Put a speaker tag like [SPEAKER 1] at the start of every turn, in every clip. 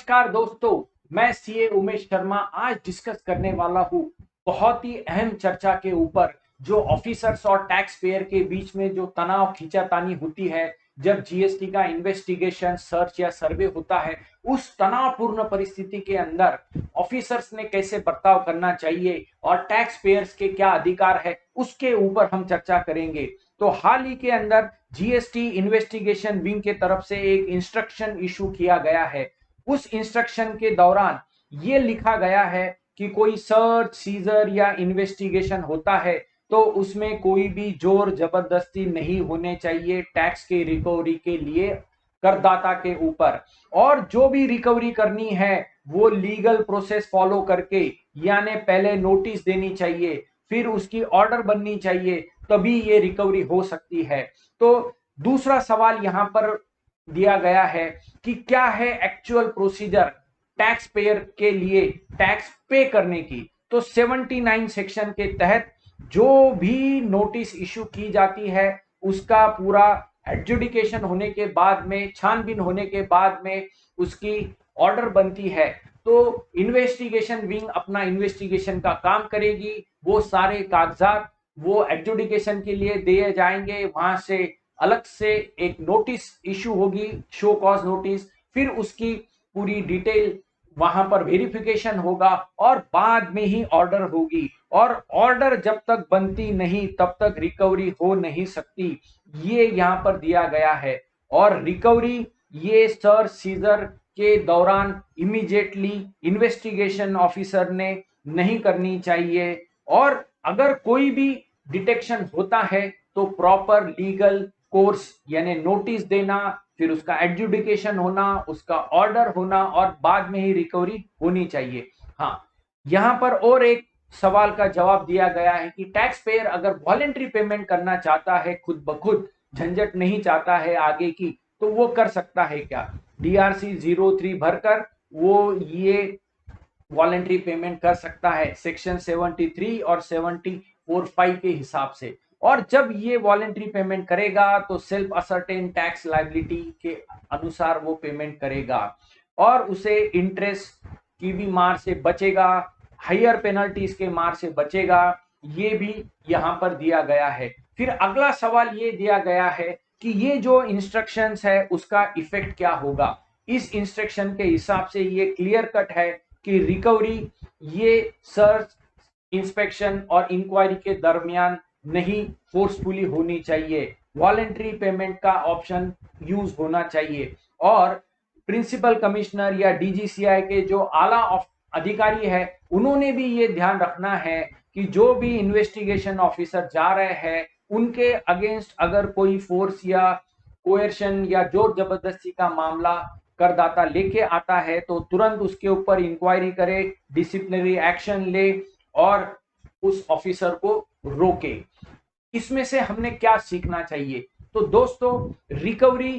[SPEAKER 1] नमस्कार दोस्तों, मैं सीए उमेश शर्मा आज डिस्कस करने वाला हूँ बहुत ही अहम चर्चा के ऊपर। जो ऑफिसर्स और टैक्स पेयर के बीच में जो तनाव खींचातानी होती है जब जीएसटी का इन्वेस्टिगेशन, सर्च या सर्वे होता है, उस तनावपूर्ण परिस्थिति के अंदर ऑफिसर्स ने कैसे बर्ताव करना चाहिए और टैक्स पेयर्स के क्या अधिकार है, उसके ऊपर हम चर्चा करेंगे। तो हाल ही के अंदर जीएसटी इन्वेस्टिगेशन विंग के तरफ से एक इंस्ट्रक्शन इशू किया गया है। उस इंस्ट्रक्शन के दौरान ये लिखा गया है कि कोई सर्च, सीजर या इन्वेस्टिगेशन होता है तो उसमें कोई भी जोर जबरदस्ती नहीं होने चाहिए टैक्स के रिकवरी के लिए करदाता के ऊपर। और जो भी रिकवरी करनी है वो लीगल प्रोसेस फॉलो करके, यानी पहले नोटिस देनी चाहिए, फिर उसकी ऑर्डर बननी चाहिए, तभी ये रिकवरी हो सकती है। तो दूसरा सवाल यहां पर दिया गया है कि क्या है एक्चुअल प्रोसीजर टैक्स पेयर के लिए टैक्स पे करने की। तो 79 सेक्शन के तहत जो भी नोटिस इशू की जाती है उसका पूरा एडजुडिकेशन होने के बाद में, छानबीन होने के बाद में उसकी ऑर्डर बनती है। तो इन्वेस्टिगेशन विंग अपना इन्वेस्टिगेशन का काम करेगी, वो सारे कागजात वो एडजुडिकेशन के लिए दिए जाएंगे, वहां से अलग से एक नोटिस इशू होगी, शो कॉज नोटिस, फिर उसकी पूरी डिटेल वहां पर वेरिफिकेशन होगा और बाद में ही ऑर्डर होगी। और ऑर्डर जब तक बनती नहीं तब तक रिकवरी हो नहीं सकती, ये यहां पर दिया गया है। और रिकवरी ये सर्च सीजर के दौरान इमीडिएटली इन्वेस्टिगेशन ऑफिसर ने नहीं करनी चाहिए। और अगर कोई भी डिटेक्शन होता है तो प्रॉपर लीगल कोर्स यानी नोटिस देना, फिर उसका एडजुडिकेशन होना, उसका ऑर्डर होना और बाद में ही रिकवरी होनी चाहिए। हाँ, यहां पर और एक सवाल का जवाब दिया गया है कि टैक्स पेयर अगर वॉलेंट्री पेमेंट करना चाहता है, खुद ब खुद झंझट नहीं चाहता है आगे की, तो वो कर सकता है क्या? डीआरसी 03 भरकर वो ये वॉलेंट्री पेमेंट कर सकता है सेक्शन 73 और 74(5) के हिसाब से। और जब ये वॉलेंट्री पेमेंट करेगा तो सेल्फ असर्टेन टैक्स लायबिलिटी के अनुसार वो पेमेंट करेगा और उसे इंटरेस्ट की भी मार से बचेगा, हायर पेनल्टीज के मार से बचेगा। ये भी यहां पर दिया गया है। फिर अगला सवाल ये दिया गया है कि ये जो इंस्ट्रक्शंस है उसका इफेक्ट क्या होगा। इस इंस्ट्रक्शन के हिसाब से ये क्लियर कट है कि रिकवरी ये सर्च, इंस्पेक्शन और इंक्वायरी के दरमियान नहीं फोर्सफुली होनी चाहिए, वॉलेंट्री पेमेंट का ऑप्शन यूज होना चाहिए। और प्रिंसिपल कमिश्नर या डीजीसीआई के जो आला अधिकारी है उन्होंने भी ये ध्यान रखना है कि जो भी इन्वेस्टिगेशन ऑफिसर जा रहे हैं उनके अगेंस्ट अगर कोई फोर्स या कोएर्शन या जोर जबरदस्ती का मामला करदाता लेके आता है तो तुरंत उसके ऊपर इंक्वायरी करे, डिसिप्लिनरी एक्शन ले और उस ऑफिसर को रोके। इसमें से हमने क्या सीखना चाहिए? तो दोस्तों, रिकवरी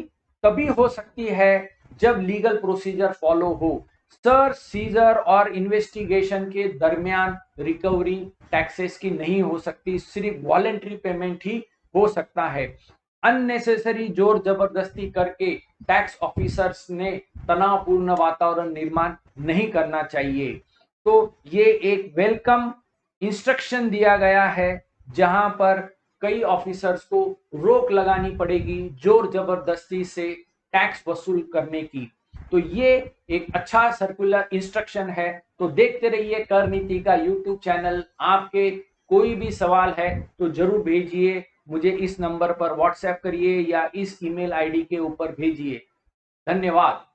[SPEAKER 1] तभी हो सकती है जब लीगल प्रोसीजर फॉलो हो। सर्च, सीजर और इन्वेस्टिगेशन के दरमियान रिकवरी टैक्सेस की नहीं हो सकती, सिर्फ वॉलेंट्री पेमेंट ही हो सकता है। अननेसेसरी जोर जबरदस्ती करके टैक्स ऑफिसर्स ने तनावपूर्ण वातावरण निर्माण नहीं करना चाहिए। तो ये एक वेलकम इंस्ट्रक्शन दिया गया है जहां पर कई ऑफिसर्स को रोक लगानी पड़ेगी जोर जबरदस्ती से टैक्स वसूल करने की। तो ये एक अच्छा सर्कुलर इंस्ट्रक्शन है। तो देखते रहिए कर नीति का यूट्यूब चैनल। आपके कोई भी सवाल है तो जरूर भेजिए, मुझे इस नंबर पर व्हाट्सएप करिए या इस ईमेल आईडी के ऊपर भेजिए। धन्यवाद।